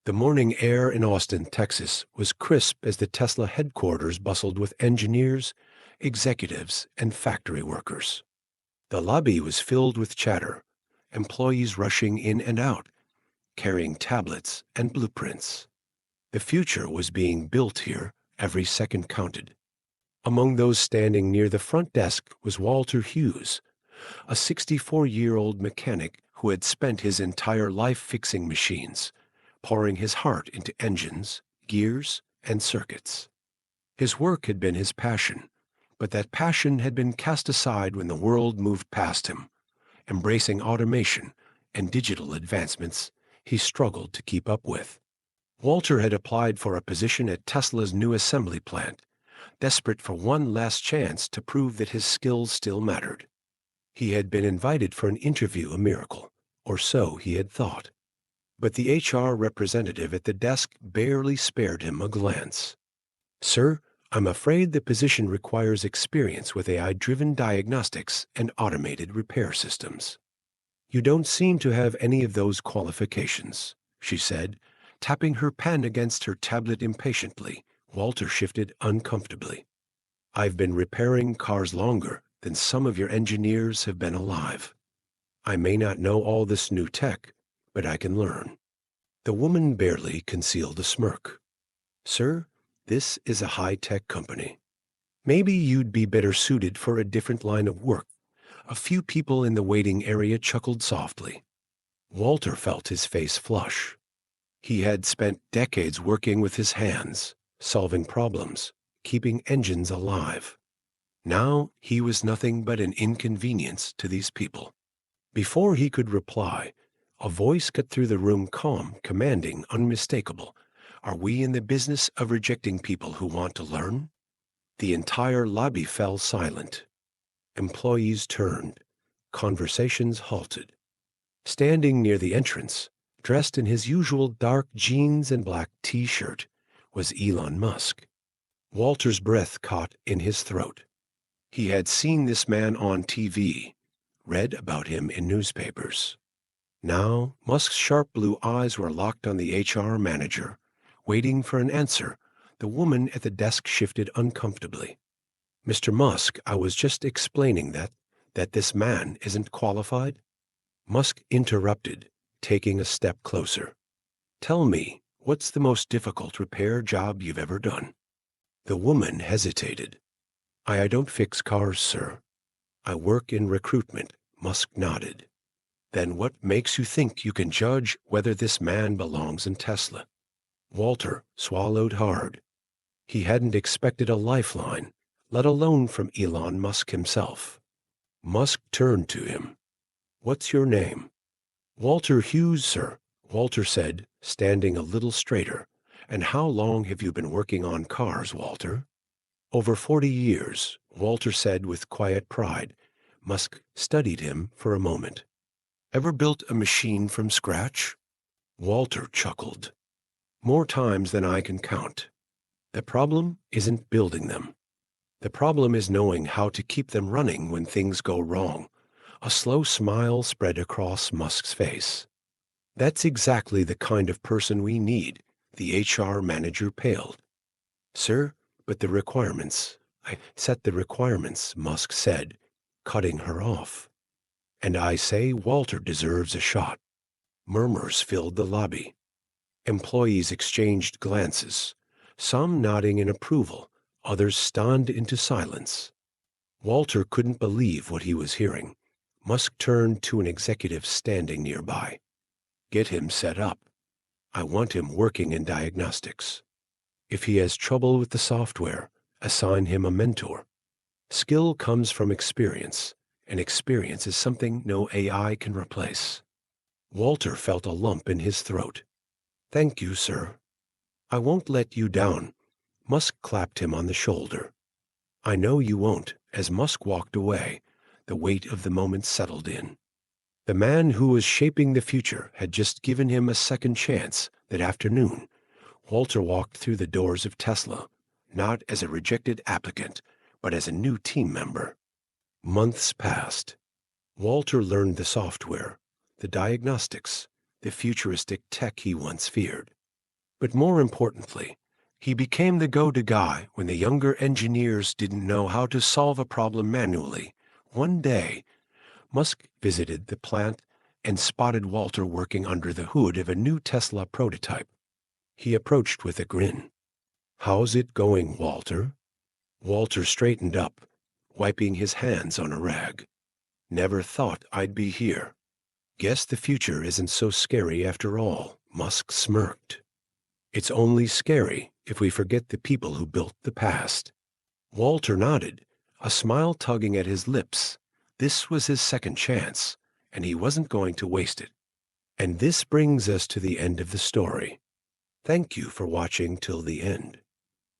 The morning air in Austin, Texas, was crisp as the Tesla headquarters bustled with engineers, executives, and factory workers. The lobby was filled with chatter, employees rushing in and out, carrying tablets and blueprints. The future was being built here, every second counted. Among those standing near the front desk was Walter Hughes, a 64-year-old mechanic who had spent his entire life fixing machines, pouring his heart into engines, gears, and circuits. His work had been his passion, but that passion had been cast aside when the world moved past him. Embracing automation and digital advancements, he struggled to keep up with. Walter had applied for a position at Tesla's new assembly plant, desperate for one last chance to prove that his skills still mattered. He had been invited for an interview, a miracle, or so he had thought. But the HR representative at the desk barely spared him a glance. "Sir, I'm afraid the position requires experience with AI-driven diagnostics and automated repair systems." "You don't seem to have any of those qualifications," she said, tapping her pen against her tablet impatiently. Walter shifted uncomfortably. "I've been repairing cars longer than some of your engineers have been alive. I may not know all this new tech, but I can learn." The woman barely concealed a smirk. "Sir, this is a high-tech company. Maybe you'd be better suited for a different line of work." A few people in the waiting area chuckled softly. Walter felt his face flush. He had spent decades working with his hands, solving problems, keeping engines alive. Now he was nothing but an inconvenience to these people. Before he could reply, a voice cut through the room, calm, commanding, unmistakable. "Are we in the business of rejecting people who want to learn?" The entire lobby fell silent. Employees turned. Conversations halted. Standing near the entrance, dressed in his usual dark jeans and black T-shirt, was Elon Musk. Walter's breath caught in his throat. He had seen this man on TV, read about him in newspapers. Now, Musk's sharp blue eyes were locked on the HR manager, waiting for an answer. The woman at the desk shifted uncomfortably. "Mr. Musk, I was just explaining that this man isn't qualified." Musk interrupted, taking a step closer. "Tell me, what's the most difficult repair job you've ever done?" The woman hesitated. I don't fix cars, sir. I work in recruitment." Musk nodded. "Then what makes you think you can judge whether this man belongs in Tesla?" Walter swallowed hard. He hadn't expected a lifeline, let alone from Elon Musk himself. Musk turned to him. "What's your name?" "Walter Hughes, sir," Walter said, standing a little straighter. "And how long have you been working on cars, Walter?" "Over 40 years, Walter said with quiet pride. Musk studied him for a moment. "Ever built a machine from scratch?" Walter chuckled. "More times than I can count. The problem isn't building them. The problem is knowing how to keep them running when things go wrong." A slow smile spread across Musk's face. "That's exactly the kind of person we need," the HR manager paled. "Sir, but the requirements. I set the requirements," Musk said, cutting her off. "And I say Walter deserves a shot." Murmurs filled the lobby. Employees exchanged glances, some nodding in approval, others stunned into silence. Walter couldn't believe what he was hearing. Musk turned to an executive standing nearby. "Get him set up. I want him working in diagnostics. If he has trouble with the software, assign him a mentor. Skill comes from experience, and experience is something no AI can replace." Walter felt a lump in his throat. "Thank you, sir." "I won't let you down." Musk clapped him on the shoulder. "I know you won't." As Musk walked away, the weight of the moment settled in. The man who was shaping the future had just given him a second chance. That afternoon, Walter walked through the doors of Tesla, not as a rejected applicant, but as a new team member. Months passed. Walter learned the software, the diagnostics, the futuristic tech he once feared. But more importantly, he became the go-to guy when the younger engineers didn't know how to solve a problem manually. One day, Musk visited the plant and spotted Walter working under the hood of a new Tesla prototype. He approached with a grin. "How's it going, Walter?" Walter straightened up, wiping his hands on a rag. "Never thought I'd be here. Guess the future isn't so scary after all," Musk smirked. "It's only scary if we forget the people who built the past." Walter nodded, a smile tugging at his lips. This was his second chance, and he wasn't going to waste it. And this brings us to the end of the story. Thank you for watching till the end.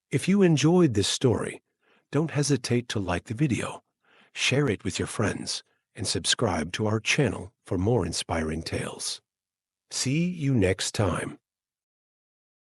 If you enjoyed this story, don't hesitate to like the video, share it with your friends, and subscribe to our channel for more inspiring tales. See you next time.